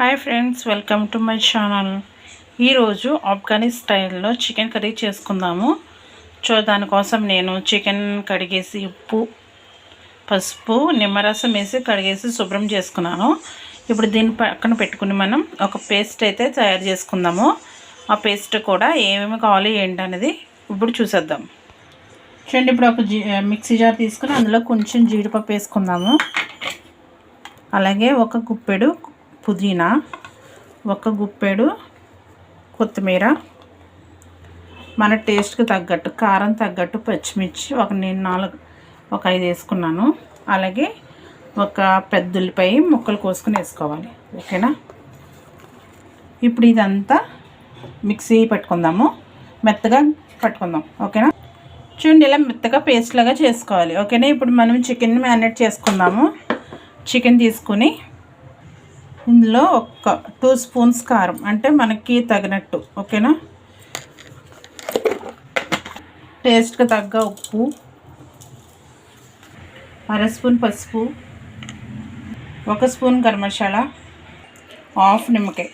Hi friends, welcome to my channel. ఈరోజు ఆఫ్ఘనీ స్టైల్లో chicken curry చేసుకుందాము. దానికోసం నేను చికెన్ కడిగేసి ఉప్పు, పసుపు, నిమ్మరసం వేసి కడిగేసి శుభ్రం చేసుకున్నాను. ఇప్పుడు దీని పక్కన పెట్టుకుని మనం ఒక పేస్ట్ అయితే తయారు చేసుకుందాము. ఆ పేస్ట్ కూడా ఏమేమి కావాలి ఏంటనేది ఇప్పుడు చూసేద్దాం. చూడండి, ఇప్పుడు ఒక మిక్సీ జార్ తీసుకుని అందులో కొంచెం జీడిపప్పు వేసుకుందాము. అలాగే ఒక గుప్పెడు పుదీనా, ఒక గుప్పెడు కొత్తిమీర, మన టేస్ట్కి తగ్గట్టు కారం తగ్గట్టు పచ్చిమిర్చి ఒక 5 వేసుకున్నాను. అలాగే ఒక పెద్ద ఉల్లిపాయ ముక్కలు కోసుకుని వేసుకోవాలి. ఓకేనా? ఇప్పుడు ఇదంతా మిక్సీ పట్టుకుందాము, మెత్తగా పట్టుకుందాం. ఓకేనా? చూడండి, ఇలా మెత్తగా పేస్ట్ లాగా చేసుకోవాలి. ఓకేనా? ఇప్పుడు మనం చికెన్ మ్యారినేట్ చేసుకుందాము. చికెన్ తీసుకుని ఇందులో ఒక 2 స్పూన్స్ కారం, అంటే మనకి తగినట్టు. ఓకేనా? టేస్ట్కి తగ్గ ఉప్పు, 1/2 స్పూన్ పసుపు, 1 స్పూన్ గరం మసాలా, హాఫ్ నిమ్మకాయ.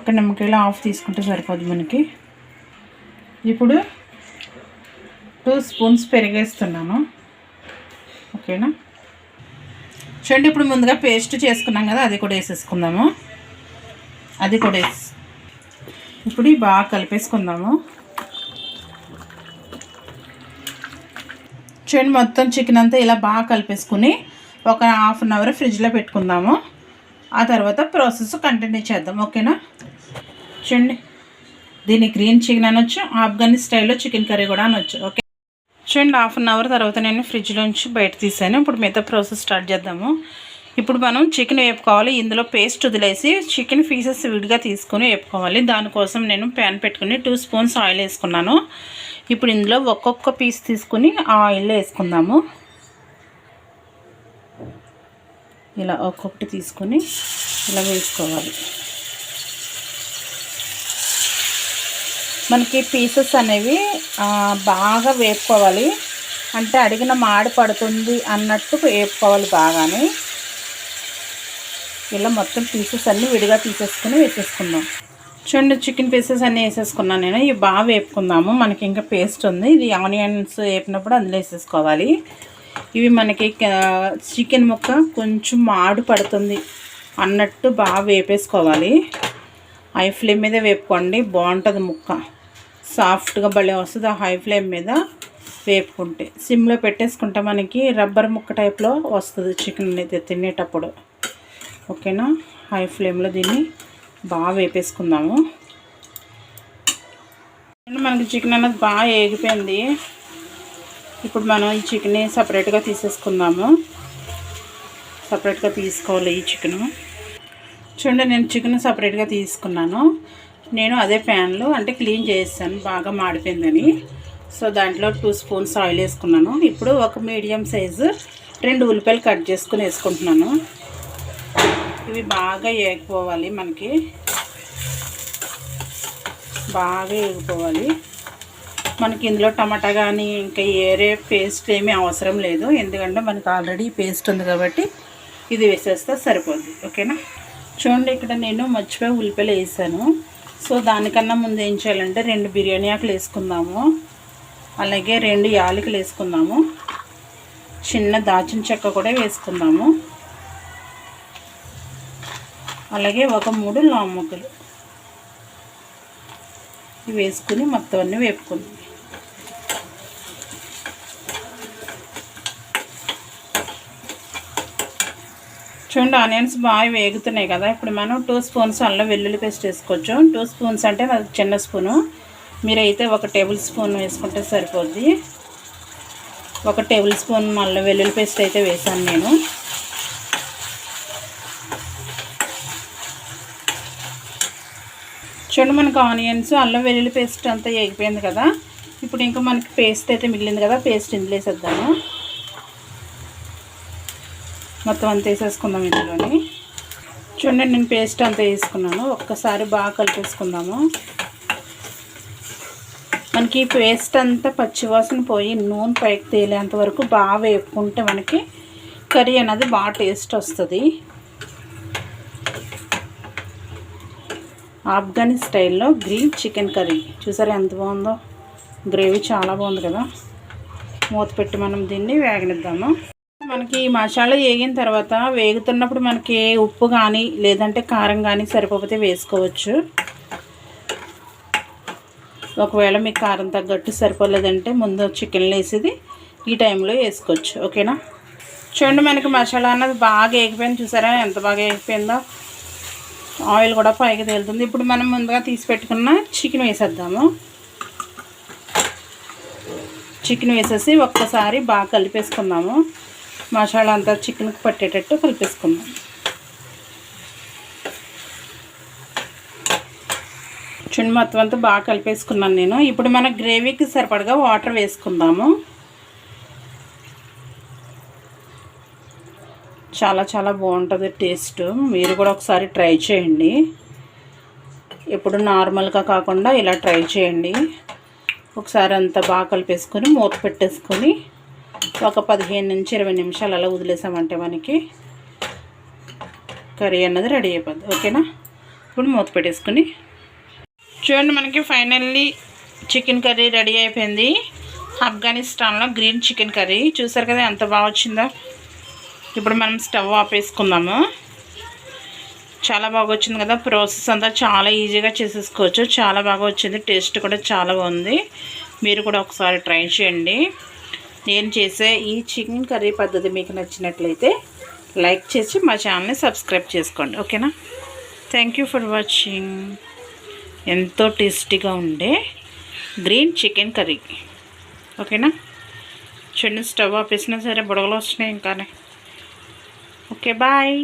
ఒక నిమ్మకాయలో హాఫ్ తీసుకుంటే సరిపోదు మనకి. ఇప్పుడు 2 స్పూన్స్ పెరిగేస్తున్నాను. ఓకేనా? చూడండి, ఇప్పుడు ముందుగా పేస్ట్ చేసుకున్నాం కదా, అది కూడా వేసేసుకుందాము. ఇప్పుడు బాగా కలిపేసుకుందాము. చూడండి, మొత్తం చికెన్ అంతా ఇలా బాగా కలిపేసుకుని ఒక ½ అన్ అవర్ ఫ్రిడ్జ్లో పెట్టుకుందాము. ఆ తర్వాత ప్రాసెస్ కంటిన్యూ చేద్దాం. ఓకేనా? చూడండి, దీన్ని గ్రీన్ చికెన్ అనొచ్చు, ఆఫ్ఘనీ స్టైల్లో చికెన్ కర్రీ కూడా అనొచ్చు. ఓకే, చూడండి, ½ అన్ అవర్ తర్వాత నేను ఫ్రిడ్జ్లోంచి బయట తీసాను. ఇప్పుడు మిగతా ప్రాసెస్ స్టార్ట్ చేద్దాము. ఇప్పుడు మనం చికెన్ వేపుకోవాలి. ఇందులో పేస్ట్ వదిలేసి చికెన్ పీసెస్ విడిగా తీసుకొని వేపుకోవాలి. దానికోసం నేను ప్యాన్ పెట్టుకుని 2 స్పూన్స్ ఆయిల్ వేసుకున్నాను. ఇప్పుడు ఇందులో ఒక్కొక్క పీస్ తీసుకుని ఆ ఆయిల్లో వేసుకుందాము. ఇలా ఒక్కొక్కటి తీసుకొని ఇలా వేసుకోవాలి. మనకి పీసెస్ అనేవి బాగా వేపుకోవాలి, అంటే అడిగిన మాడి పడుతుంది అన్నట్టు వేపుకోవాలి బాగానే. ఇలా మొత్తం పీసెస్ అన్నీ విడిగా తీసేసుకుని వేసేసుకుందాం. చూడండి, చికెన్ పీసెస్ అన్నీ వేసేసుకున్నాను నేను. ఇవి బాగా వేపుకుందాము. మనకి ఇంకా పేస్ట్ ఉంది, ఇది ఆనియన్స్ వేపినప్పుడు అందులో వేసేసుకోవాలి. ఇవి మనకి చికెన్ ముక్క కొంచెం మాడు పడుతుంది అన్నట్టు బాగా వేపేసుకోవాలి. హై ఫ్లేమ్ మీద వేపుకోండి, బాగుంటుంది ముక్క, సాఫ్ట్గా భలే వస్తుంది. ఆ హై ఫ్లేమ్ మీద వేపుకుంటే, సిమ్లో పెట్టేసుకుంటే మనకి రబ్బర్ ముక్క టైప్లో వస్తుంది చికెన్ అయితే తినేటప్పుడు. ఓకేనా? హై ఫ్లేమ్లో దీన్ని బాగా వేపేసుకుందాము. మనకి చికెన్ అన్నది బాగా ఏగిపోయింది. ఇప్పుడు మనం ఈ చికెన్ని సపరేట్గా తీసేసుకుందాము. సపరేట్గా తీసుకోవాలి ఈ చికెను. చూడండి, నేను చికెన్ సపరేట్గా తీసుకున్నాను. నేను అదే ప్యాన్లో అంటే క్లీన్ చేసాను, బాగా మాడిపోయిందని. సో దాంట్లో 2 స్పూన్స్ ఆయిల్ వేసుకున్నాను. ఇప్పుడు ఒక మీడియం సైజు 2 ఉల్లిపాయలు కట్ చేసుకుని వేసుకుంటున్నాను. ఇవి బాగా ఏగిపోవాలి, మనకి బాగా ఏగిపోవాలి. మనకి ఇందులో టమాటా కానీ ఇంకా ఏరే పేస్ట్ ఏమీ అవసరం లేదు, ఎందుకంటే మనకి ఆల్రెడీ పేస్ట్ ఉంది కాబట్టి ఇది వేసేస్తే సరిపోద్ది. ఓకేనా? చూడండి, ఇక్కడ నేను మర్చిపోయి ఉల్లిపాయలు వేసాను. సో దానికన్నా ముందు ఏం చేయాలంటే 2 బిర్యానీ ఆకులు వేసుకుందాము. అలాగే 2 యాలకులు వేసుకుందాము. చిన్న దాల్చిన చెక్క కూడా వేసుకుందాము. అలాగే ఒక 3 లవంగ ముక్కలు ఇవి వేసుకుని మొత్తం అన్నీ వేపుకుందాం. చూడండి, ఆనియన్స్ బాగా వేగుతున్నాయి కదా. ఇప్పుడు మనం 2 స్పూన్స్ అల్లం వెల్లుల్లి పేస్ట్ వేసుకోవచ్చు. 2 స్పూన్స్ అంటే అది చిన్న స్పూను, మీరైతే 1 టేబుల్ స్పూన్ వేసుకుంటే సరిపోద్ది. 1 టేబుల్ స్పూన్ అల్లం వెల్లుల్లి పేస్ట్ అయితే వేసాను నేను. చూడండి, మనకు ఆనియన్స్ అల్లం వెల్లుల్లి పేస్ట్ అంతా వేగిపోయింది కదా. ఇప్పుడు ఇంకా మనకి పేస్ట్ అయితే మిగిలింది కదా, పేస్ట్ ఇందులో వేసేద్దాము. మొత్తం అంతా వేసేసుకుందాం ఇందులోని. చూడండి, నేను పేస్ట్ అంతా వేసుకున్నాను. ఒక్కసారి బాగా కలిపేసుకుందాము. మనకి పేస్ట్ అంతా పచ్చివాసన పోయి నూనె పైకి తేలేంత వరకు బాగా వేపుకుంటే మనకి కర్రీ అనేది బాగా టేస్ట్ వస్తుంది. ఆఫ్ఘనీ స్టైల్లో గ్రీన్ చికెన్ కర్రీ. చూసారా ఎంత బాగుందో, గ్రేవీ చాలా బాగుంది కదా. మూత పెట్టి మనం దీన్ని వేగనిద్దాము. మనకి మసాలా వేగిన తర్వాత వేగుతున్నప్పుడు మనకి ఉప్పు కానీ లేదంటే కారం కానీ సరిపోతే వేసుకోవచ్చు. ఒకవేళ మీకు కారం తగ్గట్టు సరిపోలేదంటే ముందు చికెన్లో వేసేది ఈ టైంలో వేసుకోవచ్చు. ఓకేనా. చూడండి మనకి మసాలా అన్నది బాగా వేగిపోయింది. చూసారా ఎంత బాగా వేగిపోయిందో, ఆయిల్ కూడా పైకి తేలుతుంది. ఇప్పుడు మనం ముందుగా తీసి పెట్టుకున్న చికెన్ వేసేద్దాము. చికెన్ వేసేసి ఒక్కసారి బాగా కలిపేసుకుందాము. మసాలా అంతా చికెన్కి పట్టేటట్టు కలిపేసుకుందాం. చూడండి మొత్తం అంతా బాగా కలిపేసుకున్నాను నేను. ఇప్పుడు మన గ్రేవీకి సరిపడగా వాటర్ వేసుకుందాము. చాలా చాలా బాగుంటుంది టేస్ట్. మీరు కూడా ఒకసారి ట్రై చేయండి. ఎప్పుడు నార్మల్గా కాకుండా ఇలా ట్రై చేయండి. ఒకసారి అంతా బాగా కలిపేసుకొని మూత పెట్టేసుకొని ఒక 15 నుంచి 20 నిమిషాలు అలా వదిలేసామంటే మనకి కర్రీ అన్నది రెడీ అయిపోద్ది. ఓకేనా. ఇప్పుడు మూత పెట్టేసుకొని చూడండి మనకి ఫైనల్లీ చికెన్ కర్రీ రెడీ అయిపోయింది. ఆఫ్ఘనిస్తాన్లో గ్రీన్ చికెన్ కర్రీ. చూసారు కదా ఎంత బాగా వచ్చిందో. ఇప్పుడు మనం స్టవ్ ఆపేసుకుందాము. చాలా బాగా వచ్చింది కదా. ప్రాసెస్ అంతా చాలా ఈజీగా చేసేసుకోవచ్చు. చాలా బాగా వచ్చింది. టేస్ట్ కూడా చాలా బాగుంది. మీరు కూడా ఒకసారి ట్రై చేయండి. నేను చేసే ఈ చికెన్ కర్రీ పద్ధతి మీకు నచ్చినట్లయితే లైక్ చేసి మా ఛానల్ని సబ్స్క్రైబ్ చేసుకోండి. ఓకేనా. Thank you for watching. ఎంతో టేస్టీగా ఉండే గ్రీన్ చికెన్ కర్రీ. ఓకేనా. చూడండి స్టవ్ ఆపేసినా సరే బుడగలు వస్తున్నాయి ఇంకానే. Okay bye.